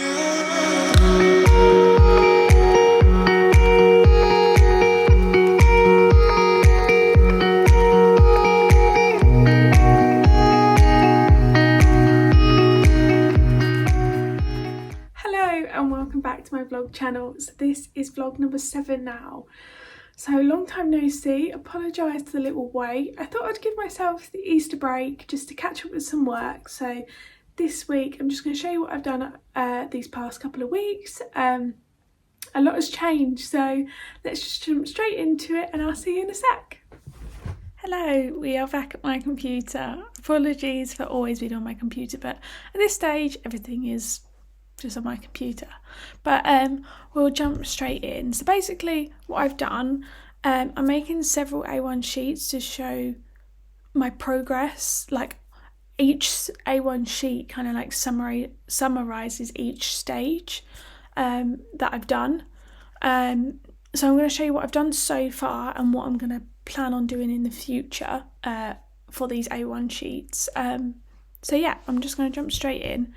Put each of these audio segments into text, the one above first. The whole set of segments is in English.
And welcome back to my vlog channel. So this is vlog number 7 now. So long time no see, apologise for the little wait. I thought I'd give myself the Easter break just to catch up with some work. So this week I'm just going to show you what I've done these past couple of weeks. A lot has changed, so let's just jump straight into it and I'll see you in a sec. Hello, we are back at my computer. Apologies for always being on my computer, but at this stage everything is just on my computer. But we'll jump straight in. So basically what I've done, I'm making several A1 sheets to show my progress. Like each A1 sheet kind of like summarises each stage that I've done. So I'm going to show you what I've done so far and what I'm going to plan on doing in the future for these A1 sheets. So yeah, I'm just going to jump straight in.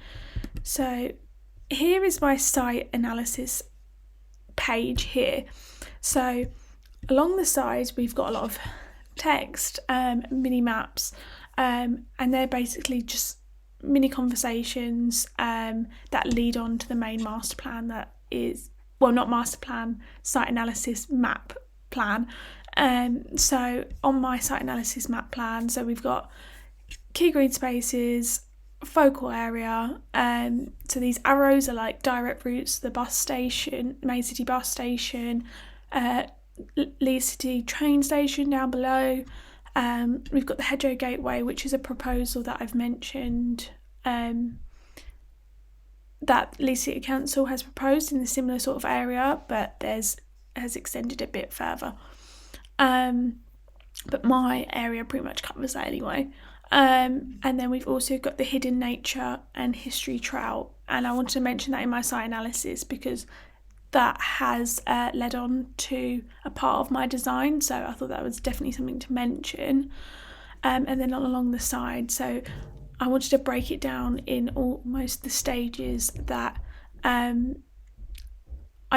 So here is my site analysis page here. So along the sides we've got a lot of text, mini maps, and they're basically just mini conversations that lead on to the main master plan, that is, well, not master plan, site analysis map plan. So on my site analysis map plan, so we've got key green spaces, focal area, so these arrows are like direct routes to the bus station, main city bus station, Leeds City train station down below. We've got the Hedgerow Gateway, which is a proposal that I've mentioned that Leeds City Council has proposed in a similar sort of area, but has extended a bit further. But my area pretty much covers that anyway. And then we've also got the hidden nature and history trail, and I wanted to mention that in my site analysis because that has led on to a part of my design, so I thought that was definitely something to mention. And then along the side, so I wanted to break it down in almost the stages that I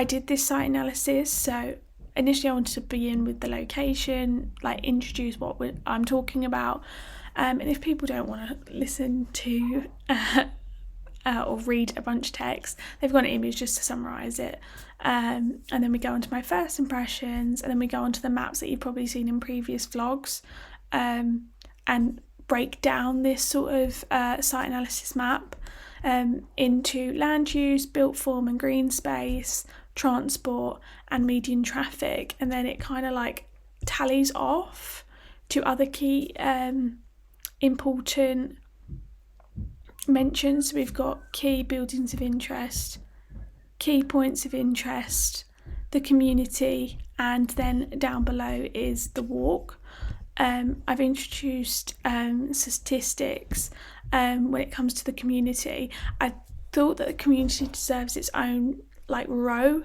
did this site analysis. So initially I wanted to begin with the location, like introduce what I'm talking about. And if people don't want to listen to or read a bunch of text, they've got an image just to summarise it. And then we go on to my first impressions, and then we go on to the maps that you've probably seen in previous vlogs, and break down this sort of site analysis map into land use, built form and green space, transport and median traffic. And then it kind of like tallies off to other key important mentions. We've got key buildings of interest, key points of interest, the community, and then down below is the walk. I've introduced statistics when it comes to the community. I thought that the community deserves its own like row,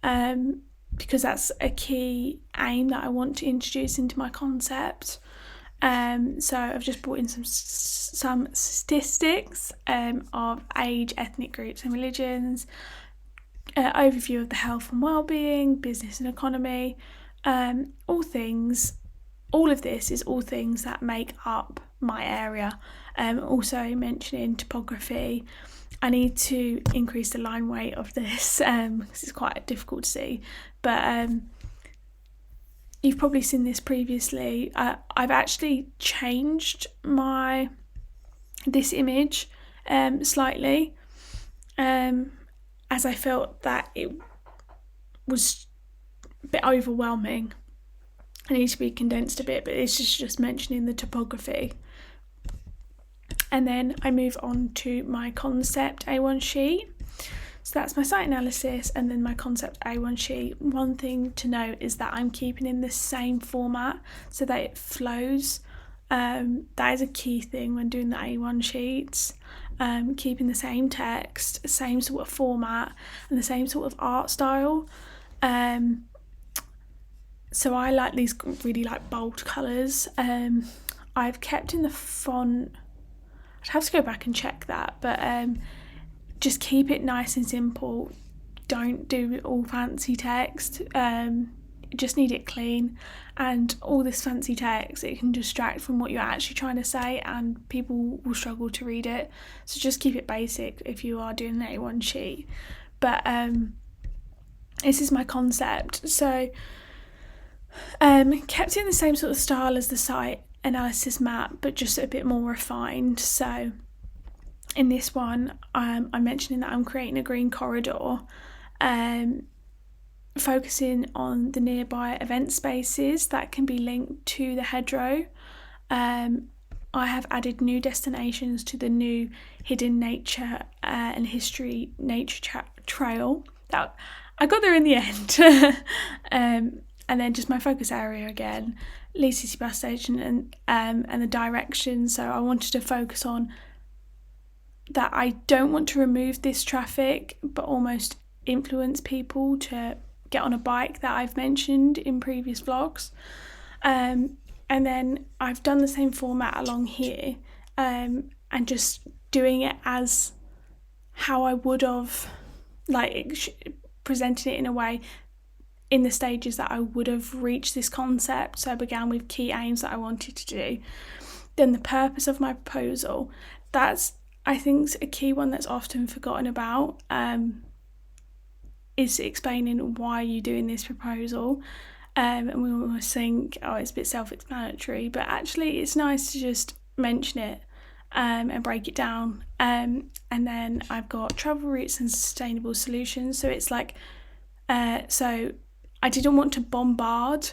because that's a key aim that I want to introduce into my concept. So I've just brought in some statistics of age, ethnic groups and religions, overview of the health and well-being, business and economy, all of this is all things that make up my area. Also mentioning topography. I need to increase the line weight of this because it's quite difficult to see, but you've probably seen this previously. I've actually changed this image slightly, as I felt that it was a bit overwhelming. I need to be condensed a bit, but it's just mentioning the topography. And then I move on to my concept A1 sheet. So that's my site analysis and then my concept A1 sheet. One thing to note is that I'm keeping in the same format so that it flows. That is a key thing when doing the A1 sheets. Keeping the same text, same sort of format and the same sort of art style. So I like these really like bold colours. I've kept in the font, I'd have to go back and check that, but just keep it nice and simple. Don't do all fancy text. Just need it clean, and all this fancy text, it can distract from what you're actually trying to say and people will struggle to read it. So just keep it basic if you are doing an A1 sheet. But this is my concept. So kept it in the same sort of style as the site analysis map, but just a bit more refined. So in this one, I'm mentioning that I'm creating a green corridor, focusing on the nearby event spaces that can be linked to the hedgerow. I have added new destinations to the new hidden nature and history nature trail. That I got there in the end. And then just my focus area again, Leeds City bus station and the direction. So I wanted to focus on that. I don't want to remove this traffic, but almost influence people to get on a bike that I've mentioned in previous vlogs. And then I've done the same format along here, and just doing it as how I would have, like, presenting it in a way in the stages that I would have reached this concept. So I began with key aims that I wanted to do. Then the purpose of my proposal, that's, I think, a key one that's often forgotten about, is explaining why you're doing this proposal. And we almost think, oh, it's a bit self-explanatory, but actually it's nice to just mention it and break it down. And then I've got travel routes and sustainable solutions. So it's like, so I didn't want to bombard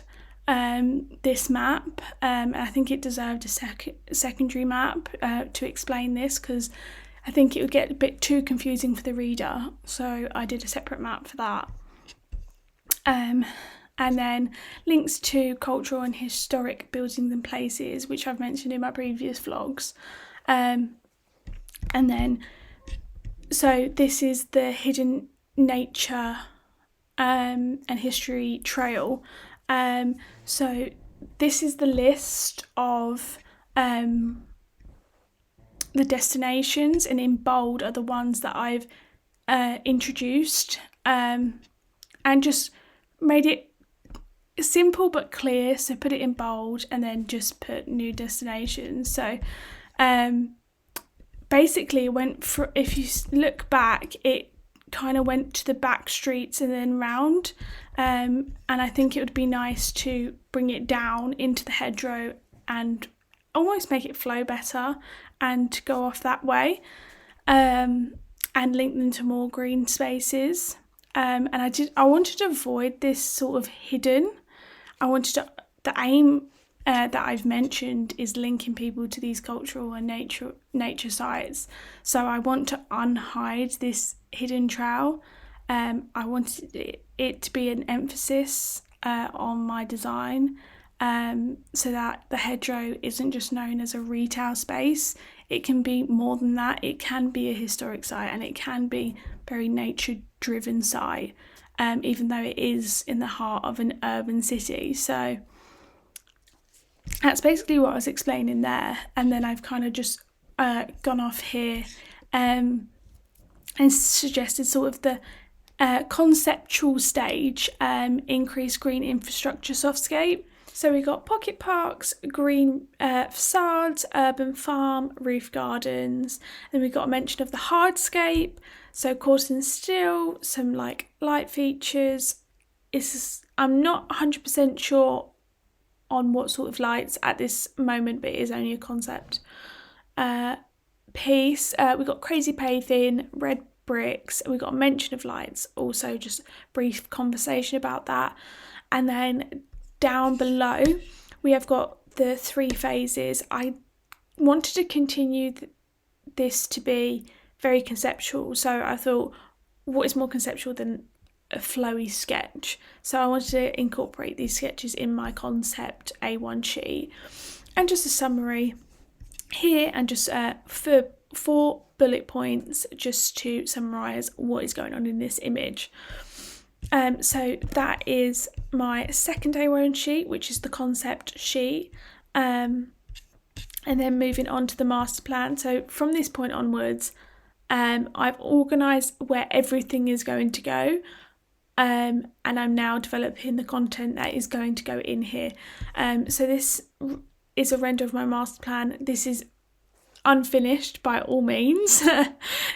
this map. I think it deserved a secondary map to explain this, because I think it would get a bit too confusing for the reader. So I did a separate map for that. And then links to cultural and historic buildings and places, which I've mentioned in my previous vlogs. And then, so this is the hidden nature and history trail. So this is the list of the destinations, and in bold are the ones that I've introduced, and just made it simple but clear. So put it in bold and then just put new destinations. So basically it went for, if you look back, it kind of went to the back streets and then round, and I think it would be nice to bring it down into the hedgerow and almost make it flow better and go off that way, and link them to more green spaces. And I wanted to avoid this sort of hidden. The aim that I've mentioned is linking people to these cultural and nature sites. So I want to unhide this hidden trail. I wanted it to be an emphasis on my design, so that the hedgerow isn't just known as a retail space. It can be more than that. It can be a historic site, and it can be very nature-driven site, even though it is in the heart of an urban city. So that's basically what I was explaining there. And then I've kind of just gone off here and suggested sort of the conceptual stage, increased green infrastructure softscape. So we got pocket parks, green facades, urban farm, roof gardens. Then we got a mention of the hardscape, so cordon steel, some like light features. I'm not 100% sure on what sort of lights at this moment, but it is only a concept piece. We got crazy paving, red bricks, and we got a mention of lights, also just brief conversation about that. And then down below we have got the 3 phases. I wanted to continue this to be very conceptual, so I thought, what is more conceptual than a flowy sketch? So I wanted to incorporate these sketches in my concept A1 sheet, and just a summary here, and just for 4 bullet points just to summarise what is going on in this image. So that is my second A1 sheet, which is the concept sheet, and then moving on to the master plan. So from this point onwards, I've organised where everything is going to go, and I'm now developing the content that is going to go in here. So this is a render of my master plan. This is unfinished by all means.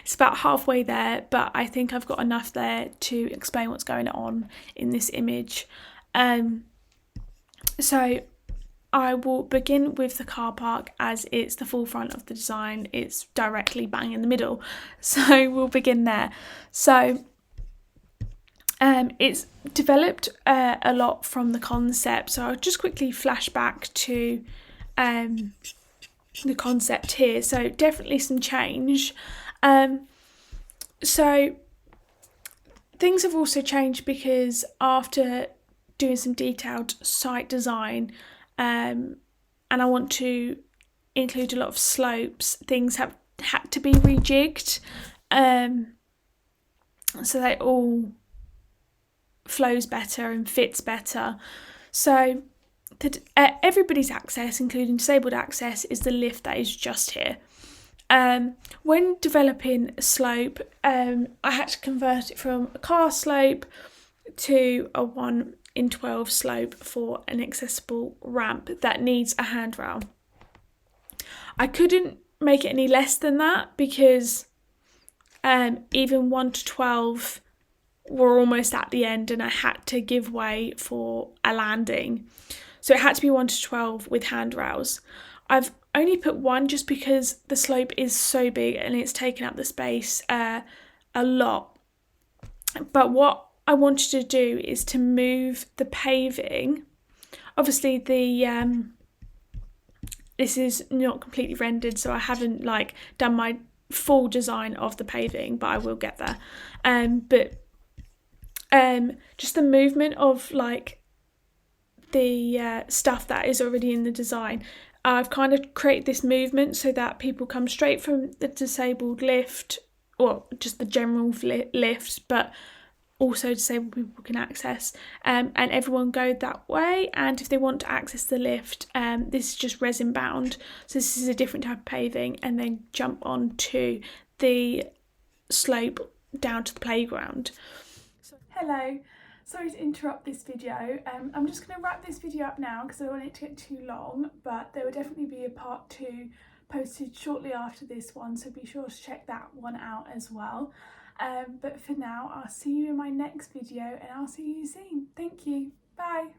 It's about halfway there, but I think I've got enough there to explain what's going on in this image. So I will begin with the car park, as it's the forefront of the design. It's directly bang in the middle, so we'll begin there. So it's developed a lot from the concept, so I'll just quickly flash back to the concept here. So definitely some change. So things have also changed because after doing some detailed site design, and I want to include a lot of slopes, things have had to be rejigged, so they all flows better and fits better. So that everybody's access, including disabled access, is the lift that is just here. When developing a slope, I had to convert it from a car slope to a 1:12 slope for an accessible ramp that needs a handrail. I couldn't make it any less than that because even 1:12 were almost at the end and I had to give way for a landing. So it had to be 1:12 with handrails. I've only put one just because the slope is so big and it's taken up the space a lot. But what I wanted to do is to move the paving. Obviously this is not completely rendered, so I haven't done my full design of the paving, but I will get there. Just the movement of the stuff that is already in the design. I've kind of created this movement so that people come straight from the disabled lift, or just the general lift, but also disabled people can access, and everyone go that way. And if they want to access the lift, this is just resin bound, so this is a different type of paving, and then jump on to the slope down to the playground. Hello, sorry to interrupt this video. I'm just going to wrap this video up now because I don't want it to get too long, but there will definitely be a part 2 posted shortly after this one, so be sure to check that one out as well. But for now, I'll see you in my next video and I'll see you soon. Thank you. Bye.